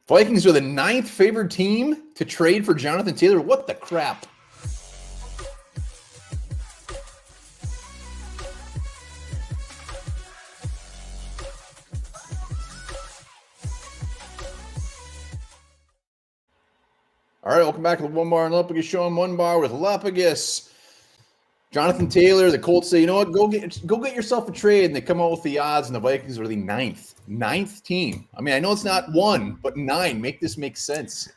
Vikings are the 9th favored team to trade for Jonathan Taylor. What the crap? All right, welcome back to the Onebar and Lupagus show. I'm Onebar with Lupagus. Jonathan Taylor, the Colts say, you know what, go get yourself a trade, and they come out with the odds, and the Vikings are the ninth team. I mean, I know it's not 1, but 9. Make this make sense.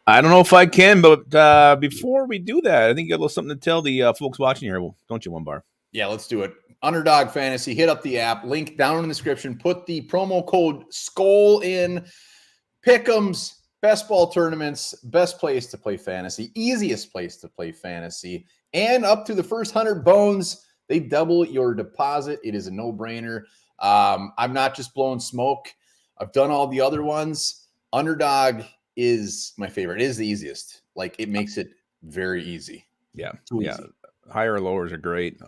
I don't know if I can, but before we do that, I think you got a little something to tell the folks watching here, don't you, Onebar? Yeah, let's do it. Underdog Fantasy, hit up the app, link down in the description, put the promo code SKOL in, Pick'ems, best ball tournaments, best place to play fantasy, easiest place to play fantasy, and up to the first 100 bones, they double your deposit. It is a no-brainer. I'm not just blowing smoke. I've done all the other ones. Underdog is my favorite. It is the easiest. Like, it makes it very easy. Yeah. Higher or lowers are great.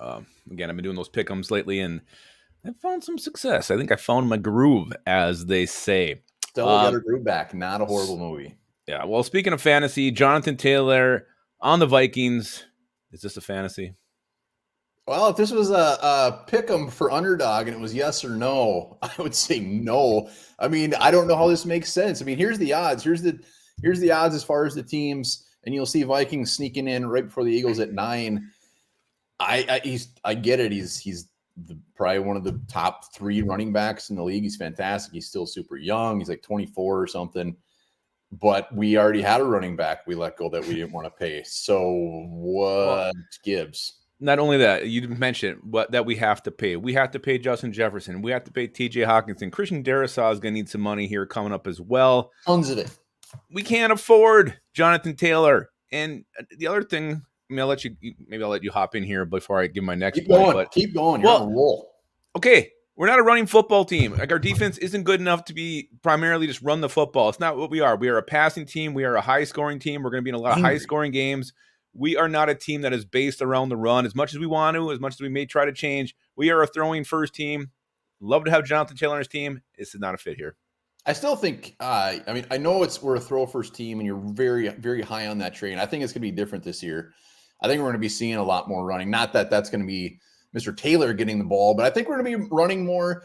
Again, I've been doing those pick'ems lately, and I've found some success. I think I found my groove, as they say. Still got her groove back. Not a horrible movie. Yeah. Well, speaking of fantasy, Jonathan Taylor on the Vikings. Is this a fantasy? Well, if this was a pick'em for underdog and it was yes or no, I would say no. I mean, I don't know how this makes sense. I mean, here's the odds. Here's the odds as far as the teams, and you'll see Vikings sneaking in right before the Eagles at 9. I get it. He's probably one of the top 3 running backs in the league. He's fantastic. He's still super young. He's like 24 or something. But we already had a running back we let go that we didn't want to pay. So what gives? Not only that, you mentioned that we have to pay. We have to pay Justin Jefferson. We have to pay T.J. Hawkinson. Christian Darrisaw is going to need some money here coming up as well. Tons of it. We can't afford Jonathan Taylor. And the other thing, I mean, I'll let you hop in here before I give my next point. Keep going. You're on a roll. Okay. We're not a running football team. Like, our defense isn't good enough to be primarily just run the football. It's not what we are. We are a passing team. We are a high-scoring team. We're going to be in a lot of high-scoring games. We are not a team that is based around the run as much as we want to, as much as we may try to change. We are a throwing first team. Love to have Jonathan Taylor on his team. This is not a fit here. I still think, I mean, I know we're a throw first team, and you're very, very high on that train. I think it's going to be different this year. I think we're going to be seeing a lot more running. Not that that's going to be Mr. Taylor getting the ball, but I think we're going to be running more.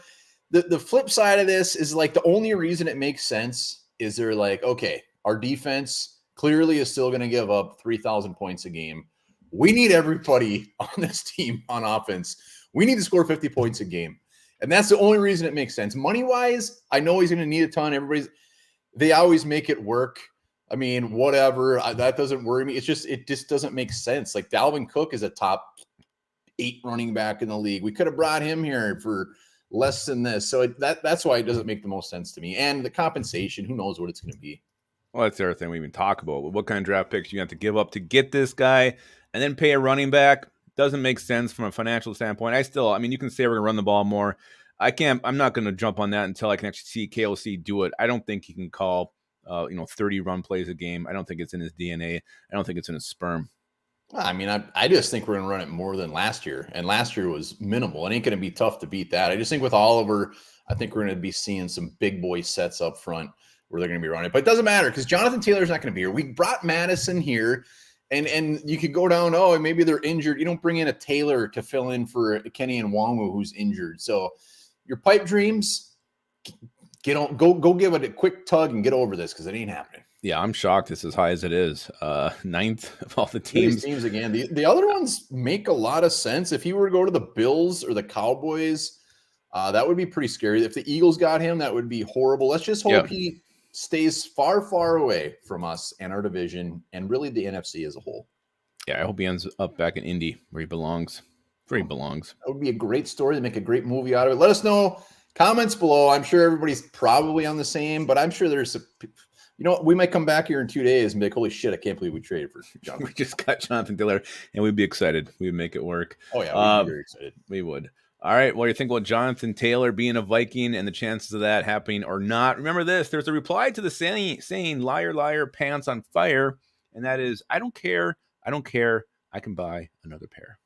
The flip side of this is, like, the only reason it makes sense is they're like, okay, our defense clearly is still going to give up 3,000 points a game. We need everybody on this team on offense. We need to score 50 points a game. And that's the only reason it makes sense. Money-wise, I know he's going to need a ton. They always make it work. I mean, whatever. That doesn't worry me. It just doesn't make sense. Like, Dalvin Cook is a top 8 running back in the league. We could have brought him here for less than this. So that's why it doesn't make the most sense to me. And the compensation, who knows what it's going to be. Well, that's the other thing we even talk about. What kind of draft picks you have to give up to get this guy and then pay a running back doesn't make sense from a financial standpoint. I mean, you can say we're going to run the ball more. I'm not going to jump on that until I can actually see KLC do it. I don't think he can call, 30 run plays a game. I don't think it's in his DNA. I don't think it's in his sperm. I mean, I just think we're going to run it more than last year. And last year was minimal. It ain't going to be tough to beat that. I just think with Oliver, I think we're going to be seeing some big boy sets up front where they're going to be running. But it doesn't matter because Jonathan Taylor's not going to be here. We brought Madison here, and you could go down, maybe they're injured. You don't bring in a Taylor to fill in for Kenny Nwangu who's injured. So your pipe dreams, go give it a quick tug and get over this because it ain't happening. Yeah, I'm shocked it's as high as it is. 9th of all the teams. These teams again. The other ones make a lot of sense. If he were to go to the Bills or the Cowboys, that would be pretty scary. If the Eagles got him, that would be horrible. Let's just hope he stays far, far away from us and our division and really the NFC as a whole. Yeah, I hope he ends up back in Indy where he belongs. That would be a great story. They make a great movie out of it. Let us know. Comments below. I'm sure everybody's probably on the same, but I'm sure there's we might come back here in 2 days and be like, holy shit, I can't believe we traded for Jonathan. We just got Jonathan Taylor, and we'd be excited. We would make it work. Oh, yeah, we'd be very excited. We would. All right, what do you think about Jonathan Taylor being a Viking and the chances of that happening or not? Remember this, there's a reply to the saying, liar, liar, pants on fire, and that is, I don't care, I can buy another pair.